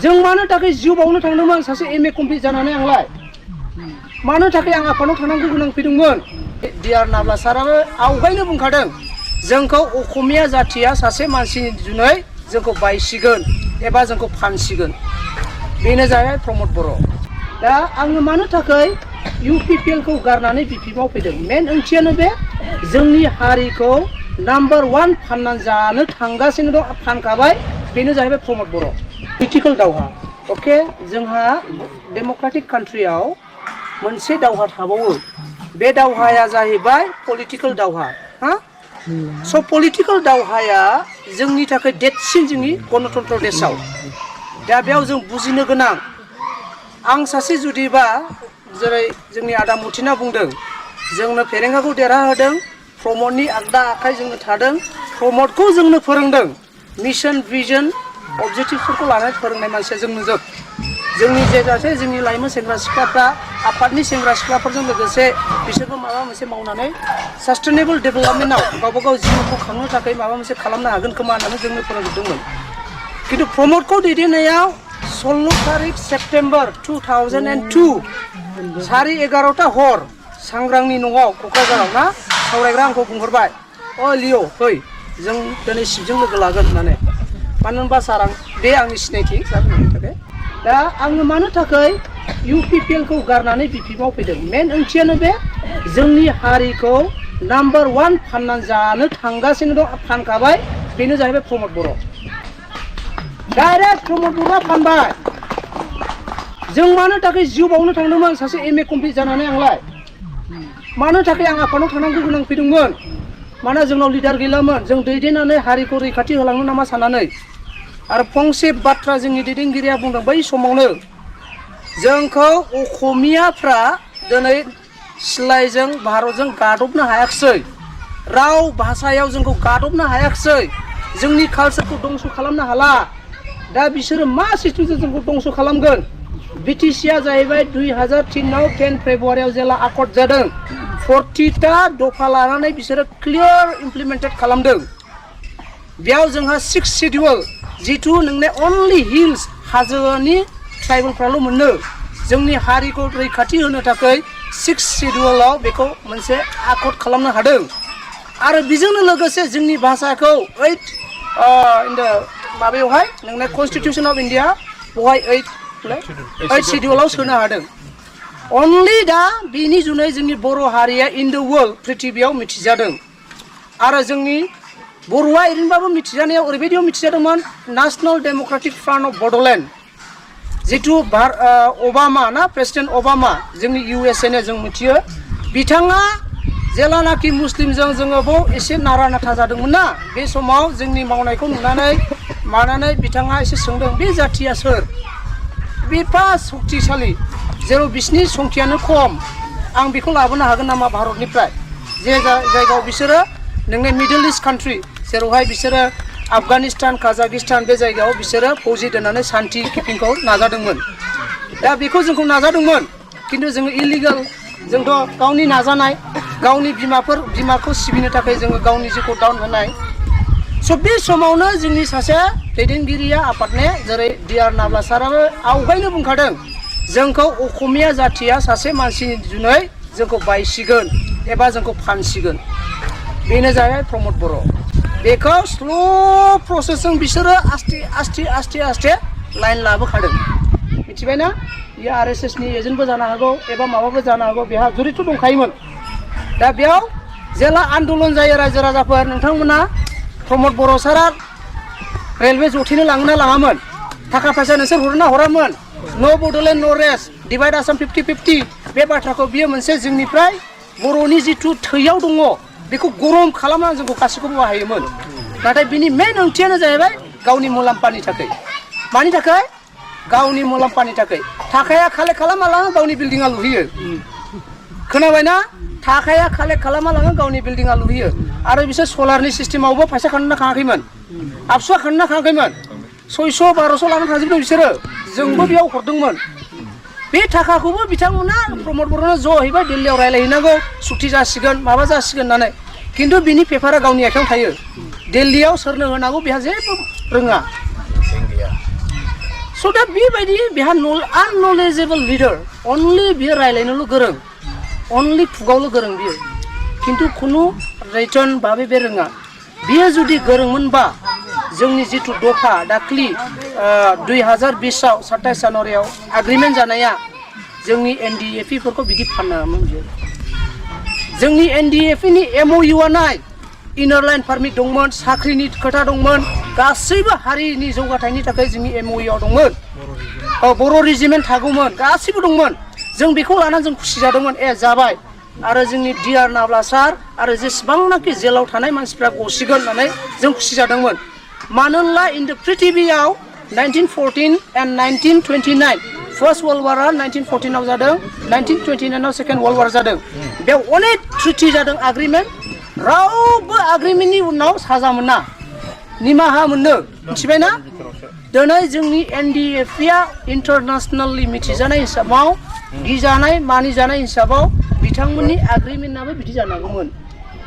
जों मानो थाखाय जिउ बावनो थांदोंमोन सासे एमए कमप्लिट जानानै आंलाय मानो थाखाय आं आफादाव थांनांगौ गोनां फैदोंमोन डिआर नाब्ला साराबो आवगायनो बुंखादों जोंखौ असमिया जाथिया सासे मानसिनि जुनै जोंखौ बायसिगोन एबा जोंखौ फानसिगोन बेनो जाबाय प्रमद बर' दा आङो मानो थाखाय इउपिपिएल खौ गारनानै बिपिएफआव फैदों मेन ओंथियानो बे जोंनि हारिखौ नाम्बार 1 फाननानै जानो थांगासिनो दं फानखाबाय बेनो जाहैबाय प्रमद बर' पलिटिकल दावहा अके जोंहा डेम'क्रेटिक कान्ट्रियाव मोनसे दावहा थाबावो बे दावहाया जाहैबाय पलिटिकल दावहा हा स' पलिटिकल दावहाया जोंनि थाखाय देरसिन जोंनि गणतन्त्र देशआव दा बेयाव जों बुजिनो गोनां आं सासे जुदिबा जेरै जोंनि आदा मथिना बुंदों जोंनो फेरेंगाखौ देरहाहोदों प्रमदनि आगदा आखाइ जोंनो थादों प्रमदखौ जोंनो फोरोंदों मिशन भिजन अबजेक्टिभफोरखौ लानानै फोरोंनाय मानसिया जोंनो जोब जोंनि जायगासे जोंनि लाइमोन सेंग्रा सिख्लाफ्रा आफादनि सेंग्रा सिख्लाफोरजों लोगोसे बिसोरबो माबा मोनसे मावनानै सास्टेनेबल डेभेलपमेन्टआव गावबा गाव जिउखौ खांनो थाखाय माबा मोनसे खालामनो हागोन खोमा होननानै जोंनो फोरोंजोबदोंमोन खिन्थु प्रमदखौ दैदेननायाव 16 तारिख सेप्तेम्बर 2002 11:30 हर सांग्रांनि न'आव क'क्राझाराव ना सावरायग्रा आंखौ बुंहरबाय अ लिअ फै जों दिनै शिबजों लोगो लागोन होननानै मानो होनबा सार आं बे आंनि सिनायथि सार होननायनि थाखाय दा आङो मानो थाखाय इउपिपिएल खौ गारनानै बिपिएफआव फैदों मेन ओंथियानो बे जोंनि हारिखौ नाम्बार 1 फाननानै जानो थांगासिनो दं फानखाबाय बेनो जाहैबाय प्रमद बर' डाइरेक्ट प्रमद बर'आ फानबाय जों मानो थाखाय जिउ बावनो थांदोंमोन सासे एमए कमप्लिट जानानै आंलाय मानो थाखाय आं आफादाव थांनांगौ गोनां फैदोंमोन मानोना जोंनाव लिडार गैलामोन जों दैदेननानै हारिखौ रैखाथि होलांनो नामा साननानै आरो फंसे बाथ्रा जोंनि दैदेनगिरिया बुंदों बै समावनो जोंखौ असमियाफ्रा दिनै सिलाइजों भारतजों गादबनो हायाखिसै राव भाषायाव जोंखौ गादबनो हायाखिसै जोंनि कालचारखौ दंस' खालामनो हाला दा बिसोरो मा सिस्टेमजों जोंखौ दंस' खालामगोन बिटिसिआ जाहैबाय 2003 आव 10 फेब्रुवारियाव जेला आकर्ड जादों 40टा दफा लानानै बिसोरो क्लियार इमप्लिमेन्टेड खालामदों बेयाव जोंहा 6 शेड्युल जिथु नोंने अनलि हिल्स हाजोनि ट्राइबेलफ्राल' मोनो जोंनि हारिखौ रैखाथि होनो थाखाय 6 शेड्युलाव बेखौ मोनसे आकर्ड खालामनो हादों आरो बेजोंनो लोगोसे जोंनि भाषाखौ 8 माबायावहाय नोंने कनस्टिटिउसन अफ इन्डिया बेवहाय 8 शेड्युलाव सोनो हादों अनलि दा बिनि जुनै जोंनि बर' हारिया इन द वर्ल्ड पृथिबियाव मिथिजादों आरो जोंनि बर'आ ओरैनोबाबो मिथिजानायाव ओरैबायदियाव मिथिजादोंमोन National Democratic Front of Bodoland जिथु ओबामा ना प्रेसिडेन्ट ओबामा जोंनि इउएसए जों मिथियो बिथाङा जेलानाखि मुस्लिमजों जोङो बाव एसे नारा नाथा जादोंमोन ना बे समाव जोंनि मावनायखौ नुनानै मानानै बिथाङा एसे सोंदों बे जाथिया सोर बेफा शक्तिशालि जेराव बिसिनि संख्यानो खम आं बेखौ लाबोनो हागोन नामा भारतनिफ्राय जे जायगायाव बिसोरो नोंनि मिडल इस्ट कान्ट्रि जेरावहाय बिसोरो आफगानिस्तान काजाकिस्तान बे जायगायाव बिसोरो फौजि दोननानै शान्ति किपिंखौ नाजादोंमोन दा बेखौ जोंखौ नाजादोंमोन खिन्थु जोङो इलिगेल जोंथ' गावनि नाजानाय गावनि बिमाखौ सिबिनो थाखाय जोङो गावनि जिउखौ दाउन होनाय स' बे समावनो जोंनि सासे दैदेनगिरिया आफादने जेरै डिआर नाब्ला साराबो आवगायनो बुंखादों जोंखौ असमिया जाथिया सासे मानसिनि जुनै जोंखौ बायसिगोन एबा जोंखौ फानसिगोन बेनो जाहैबाय प्रमद बर' बेखौ स्ल' प्रसेसजों बिसोरो आस्थे लाइन लाबोखादों मिथिबायना बियो आरएसएसनि एजेन्टबो जानो हागौ एबा माबाबो जानो हागौ बेहा जुरिथ' दंखायोमोन दा बेयाव जेला आन्दलन जायो रायजो राजाफोर नोंथांमोना प्रमद बर' सारा रेलवे जथेनो लाङोना लाङामोन थाखा फैसा नोंसोर हरोना हरामोन नो बड'लेण्ड नो रेस्ट डिभाइड आसाम 50-50 बे बाथ्राखौ बियो मोनसे जोंनिफ्राय बर'नि जिथु थैयाव दङ बेखौ गरम खालामनानै जोंखौ गासैखौबो बाहायोमोन नाथाय बिनि मेन ओंथियानो जाहैबाय गावनि मुलाम्फानि थाखाय मानि थाखाय गावनि मुलाम्फानि थाखाय थाखाया कालेक्ट खालामा लाङो गावनि बिल्डिङा लुहैयो खोनाबायना थाखाया कालेक्ट खालामा लाङो गावनि बिल्डिङा लुहैयो आरो बिसोर सलारनि सिस्टेमावबो फैसा खानोना खाङाखैमोन आबसुआ खानोना खाङाखैमोन 600-1200 लानानै थांजोबदों बिसोरो जोंबो बेयाव हरदोंमोन बे थाखाखौबो बिथांमोना प्रमद बर'नो ज' हैबाय दिल्लीयाव रायलायहैनांगौ सुक्ति जासिगोन माबा जासिगोन होननानै खिन्थु बिनि पेपारा गावनि आखायाव थायो दिल्लीयाव सोरनो होनांगौ बेहा जेबो रोङा स' So दा बेबायदि बेहा अननलेजेबल लिडार अनलि बियो रायलायनोल' गोरों अनलि खुगावल' गोरों बियो खिन्थु खुनु रिटर्न भाबै बे रोङा बियो जुदि गोरोंमोनबा जोंनि जिथु दफा दाख्लि 2020आव 27 जानुवारियाव एग्रिमेन्ट जानाया जोंनि NDFE फोरखौ बिदि फाननाङामोन बियो जोंनि NDFE नि MOU नाय इनार लाइन पारमिट दंमोन साख्रिनि खोथा दंमोन गासैबो हारिनि जौगाथायनि थाखाय जोंनि MOU आव दंमोन बर' रेजिमेन्ट थागौमोन गासैबो दंमोन जों बेखौ लानानै जों खुसि जादोंमोन जाबाय आरो जोंनि DR नाब्ला सार आरो जेसेबांनाखि जेलाव थानाय मानसिफ्रा गसिगोन होननानै जों खुसि जादोंमोन मानोना इन द पृथिबियाव 1914 and 1929 फर्स्ट वर्ल्ड वारआ 1914 आव जादों 1929 आव सेकेन्ड वर्ल्ड वार जादों बेयाव अनेक ट्रिटि जादों एग्रिमेन्ट रावबो एग्रिमेन्टनि उनाव साजा मोना निमाहा मोनो मिथिबायना दिनै जोंनि NDFE आ इन्टारनेसनेलि मिथिजानाय हिसाबाव गिजानाय मानिजानाय हिसाबाव बिथांमोननि एग्रिमेन्टआबो बिदि जानांगौमोन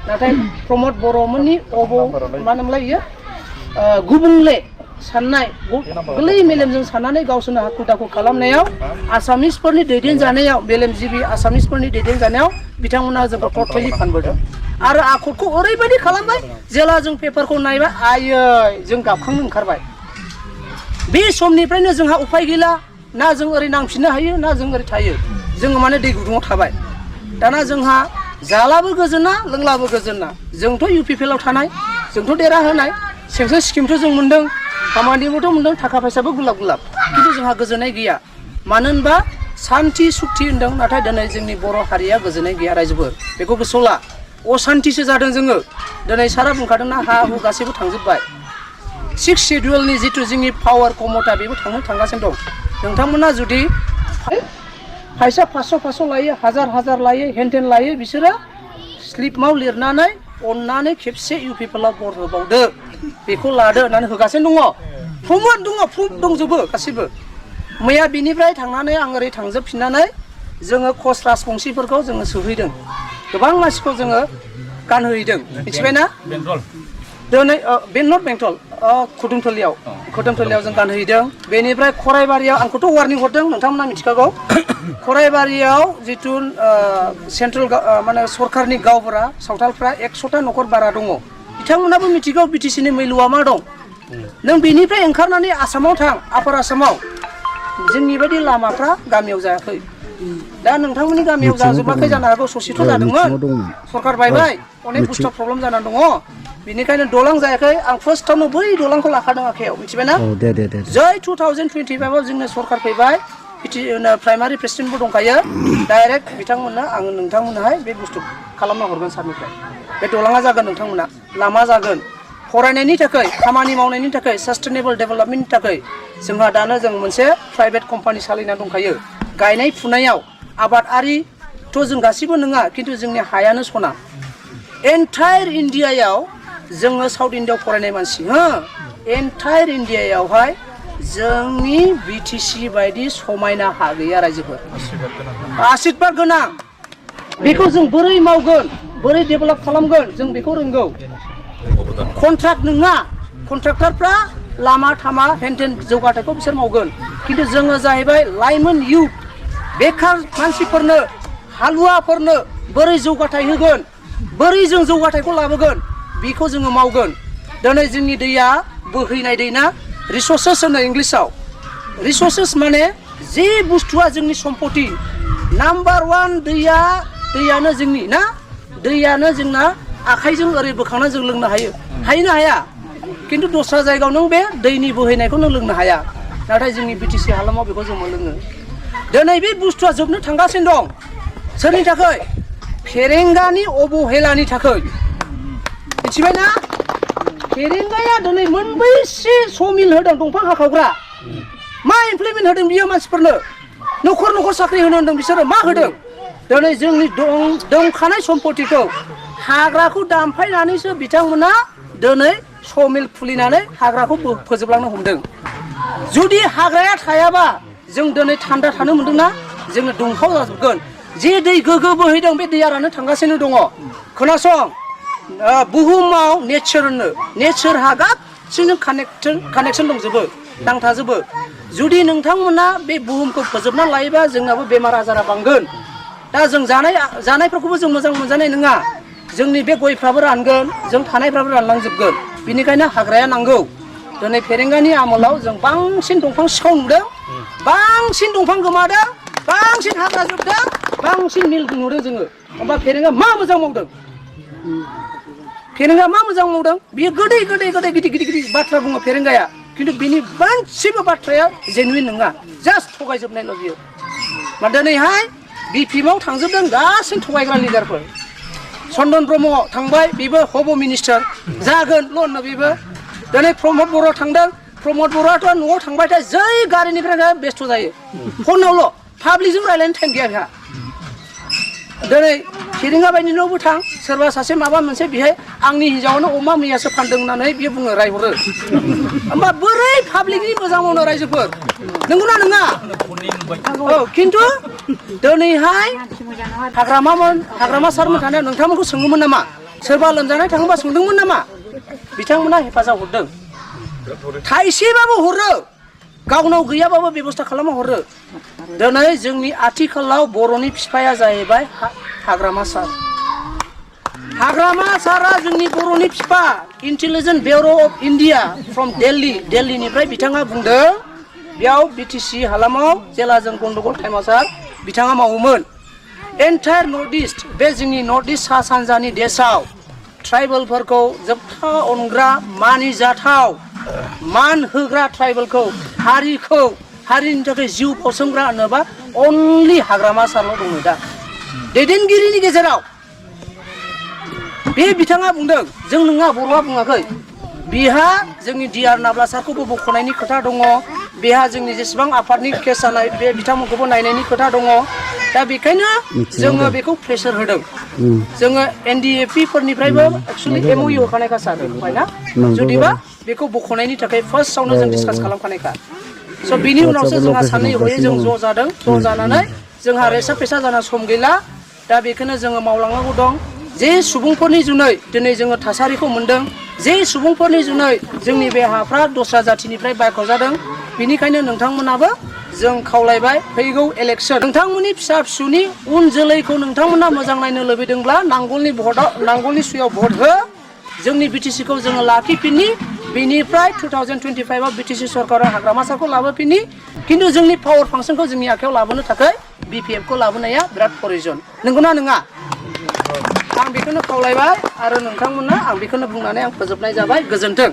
नाथाय प्रमद बर'मोननि मा होनोमोनलाय बियो गुबुंले साननाय गोरलै मेलेमजों साननानै गावसोरनो हाखु दाखु खालामनायाव आसामिसफोरनि दैदेनजानायाव मेलेमजिबि आसामिसफोरनि दैदेनजानायाव बिथांमोना जोंखौ टटेलि फानबोदों आरो आखुखौ ओरैबायदि खालामबाय जेला जों पेपारखौ नायबाय आयै जों गाबखांनो ओंखारबाय बे समनिफ्रायनो जोंहा उपाय गैला ना जों ओरै नांफिननो हायो ना जों ओरै थायो जोङो माने दै गुदुङाव थाबाय दाना जोंहा जालाबो गोजोना लोंलाबो गोजोना जोंथ' UPPL आव थानाय जोंथ' देरा होनाय सेंसन स्किमथ' जों मोन्दों खामानिबोथ' मोन्दों थाखा फैसाबो गुलाब गुलाब खिन्थु जोंहा गोजोननाय गैया मानो होनबा सान्थि सुक्ति होन्दों नाथाय दिनै जोंनि बर' हारिया गोजोननाय गैया रायजोफोर बेखौ गोसोआव ला असान्थिसो जादों जोङो दिनै सारा बुंखादोंना हा हु गासैबो थांजोब्बाय 6 शेड्युलनि जिथु जोंनि पावार कमथा बेबो थांगासिनो दं नोंथांमोना जुदि फैसा 500 लायो हाजार लायो हेनटेन लायो बिसोरो स्लिपआव लिरनानै अननानै खेबसे UPPL आव बर होबावदो बेखौ लादो होननानै होगासिनो दङ प्रमाण दङ प्रुफ दंजोबो गासैबो मैया बिनिफ्राय थांनानै आं ओरै थांजोबफिननानै जोङो कच राजबंसिफोरखौ जोङो सोहैदों गोबां मानसिखौ जोङो गानहोहैदों मिथिबायना दिनै बेंटल खुदुमथलियाव जों गानहैदों बेनिफ्राय खराइबारियाव आंखौथ' वार्निं हरदों नोंथांमोना मिथिखागौ खराइबारियाव जिथु सेन्ट्रेल माने सरकारनि गावबुरा सावथालफ्रा 100टा न'खर बारा दङ बिथांमोनाबो मिथिगौ BTC नि मैलुआ मा दं नों बेनिफ्राय ओंखारनानै आसामाव थां आपार आसामाव जोंनि बायदि लामाफ्रा गामियाव जायाखै दा नोंथांमोननि गामियाव जाजोबाखै जानो हागौ ससेथ' जादोंमोन सरकार बायबाय अनेक बुस्थु प्रब्लेम जानानै दङ बेनिखायनो दलां जायाखै आं फार्स्टआवनो बै दलांखौ लाखादों आखायाव मिथिबायना जै 2025 आव जोंनो सरकार फैबाय प्राइमारि प्रेसिडेन्टबो दंखायो डाइरेक्ट बिथांमोननो आङो नोंथांमोननोहाय बे बुस्थु खालामना हरगोन सारनिफ्राय बे दलाङा जागोन नोंथांमोना लामा जागोन फरायनायनि थाखाय खामानि मावनायनि थाखाय सास्टेनेबल डेभेलपमेन्टनि थाखाय जोंहा दानो जों मोनसे प्राइभेट कम्पानि सालायना दंखायो गायनाय फुनायाव आबादारिथ' जों गासिबो नङा खिन्थु जोंनि हायानो सना एन्टायर इन्डियायाव जोङो साउथ इन्डियायाव फरायनाय मानसि एन्टायर इन्डियायावहाय जोंनि BTC बायदि समायना हा गैया रायजोफोर आशीर्बाद गोनां बेखौ जों बोरै मावगोन बोरै डेभेलप खालामगोन जों बेखौ रोंगौ कन्ट्राक्ट नङा कन्ट्राक्टरफ्रा लामा थामा हेनटेन जौगाथायखौ बिसोर मावगोन खिन्थु जोङो जाहैबाय लाइमोन इउथ बेखार मानसिफोरनो हालुवाफोरनो बोरै जौगाथाय होगोन बोरै जों जौगाथायखौ लाबोगोन बेखौ जोङो मावगोन दिनै जोंनि दैया बोहैनाय दै ना रिसोर्सेस होनो इंलिसाव रिसोर्सेस माने जे बुस्थुआ जोंनि सम्पति नाम्बार 1 दैयानो जोंनि ना दैयानो जोंना आखाइजों ओरै बोखांनानै जों लोंनो हायो हायोना हाया खिन्थु दस्रा जायगायाव नों बे दैनि बोहैनायखौ नों लोंनो हाया नाथाय जोंनि BTC हालामाव बेखौ जों मोनलोङो दिनै बे बुस्थुआ जोबनो थांगासिनो दं सोरनि थाखाय फेरेंगानि अबहेलानि थाखाय मिथिबायना फेरेंगाया दिनै मोनबैसे समिल होदों दंफां हाखावग्रा मा इमप्लिमेन्ट होदों बियो मानसिफोरनो न'खर साख्रि होनो होनदों बिसोरो मा होदों दिनै जोंनि दंखानाय सम्पतिखौ हाग्राखौ दानफायनानैसो बिथांमोना दिनै समिल खुलिनानै हाग्राखौ फोजोबलांनो हमदों जुदि हाग्राया थायाबा जों दिनै थान्दा थानो मोनदोंना जोङो दुंहाव जाजोबगोन जे दै गोगो बोहैदों बे दैया राननो थांगासिनो दङ खोनासं बुहुमाव नेचारहा गासिबो कानेक्सन दंजोबो नांथाजोबो जुदि नोंथांमोना बे बुहुमखौ फोजोबना लायोबा जोंनाबो बेमार आजारा बांगोन दा जों जानायफोरखौबो जों मोजां मोनजानाय नङा जोंनि बे गयफ्राबो रानगोन जों थानायफ्राबो रानलांजोबगोन बिनिखायनो हाग्राया नांगौ दिनै फेरेंगानि आमोलाव जों बांसिन दंफां सिखाव नुदों बांसिन दंफां गोमादों बांसिन हाग्रा जोबदों बांसिन मिल नुदों जोङो होमबा फेरेंगा मा मोजां मावदों फेरेंगा मा मोजां मावदों बियो गोदै गिदिर बाथ्रा बुङो फेरेंगाया खिन्थु बिनि मोनसेबो बाथ्राया जेनुइन नङा जास्ट थगायजोबनायल' बियो मा दिनैहाय बिपिएमआव थांजोबदों गासै थगायग्रा लिडारफोर चन्दन ब्रह्म थांबाय बेबो हब मिनिस्टार जागोनल' होनो बेबो दिनै प्रमद बर' थांदों प्रमद बर'आथ' न'आव थांबाथाय जै गारिनिफ्राय बेस्थ' जायो फनावल' पाब्लिकजों रायज्लायनो टाइम गैया बेहा दिनै फेरेंगा बायदि न'आवबो थां सोरबा सासे माबा मोनसे बेहाय आंनि हिन्जावनो अमा मैयासो फानदों होननानै बियो बुङो रायहरो होमबा बोरै पाब्लिकनि मोजां मावनो रायजोफोर नंगौना नङा औ खिन्थु दिनैहाय हाग्रामा सारमोन थानायाव नोंथांमोनखौ सोङोमोन नामा सोरबा लोमजानाय थाङोबा सोंदोंमोन नामा बिथांमोना हेफाजाब हरदों थाइसेबाबो हरो गावनाव गैयाबाबो बेबस्था खालामना हरो दिनै जोंनि आथिखालाव बर'नि बिफाया जाहैबाय हाग्रामा सारा जोंनि बर'नि बिफा Intelligence Bureau' of India from दिल्लीनिफ्राय बिथाङा बुंदों बेयाव बिटिसि हालामाव जेला जों गन्दगल टाइमाव सार बिथाङा मावोमोन एन्टायर नर्थ इस्ट बे जोंनि नर्थ इस्ट सा सानजानि देशआव ट्राइबेलफोरखौ जोबथा अनग्रा मानिजाथाव मान होग्रा ट्राइबेलखौ हारिनि थाखाय जिउ बाउसोमग्रा होनोबा अनलि हाग्रामा सारल' दङ दा दैदेनगिरिनि गेजेराव बे बिथाङा बुंदों जों नङा बर'आ बुङाखै बिहा जोंनि डिआर नाब्ला सारखौबो बख'नायनि खोथा दङ बेहा जोंनि जेसेबां आफादनि केस जानाय बे बिथांमोनखौबो नायनायनि खोथा दङ दा बेखायनो जोङो बेखौ प्रेसार होदों जोङो एनडिएफपि फोरनिफ्रायबो एक्सुवेलि एमअइउ होखानायखा सार ना जुदिबा बेखौ बख'नायनि थाखाय फार्स्टआवनो जों डिसकास खालामखानायखा स' बिनि उनावसो जोंहा सानै हयै जों ज' जादों ज' जानानै जोंहा रेसा फेसा जाना सम गैला दा बेखौनो जोङो मावलांनांगौ दं जे सुबुंफोरनि जुनै दिनै जोङो थासारिखौ मोन्दों जे सुबुंफोरनि जुनै जोंनि बे हाफ्रा दस्रा जाथिनिफ्राय बायख'जादों बेनिखायनो नोंथांमोनाबो जों खावलायबाय फैगौ इलेक्सन नोंथांमोननि फिसा फिसौनि उन जोलैखौ नोंथांमोना मोजां नायनो लुबैदोंब्ला नांगोलनि सुयाव भट हो जोंनि बिटिसिखौ जोङो लाखिफिननि बेनिफ्राय 2025आव बिटिसि सरकारा हाग्रामा सारखौ लाबोफिननि खिन्थु जोंनि पावार फांसनखौ जोंनि आखायाव लाबोनो थाखाय बिपिएफखौ लाबोनाया बिराद प्रयजन नंगौना नङा आं बेखौनो खावलायबाय आरो नोंथांमोना आं बेखौनो बुंनानै आं फोजोबनाय जाबाय गोजोन्थों।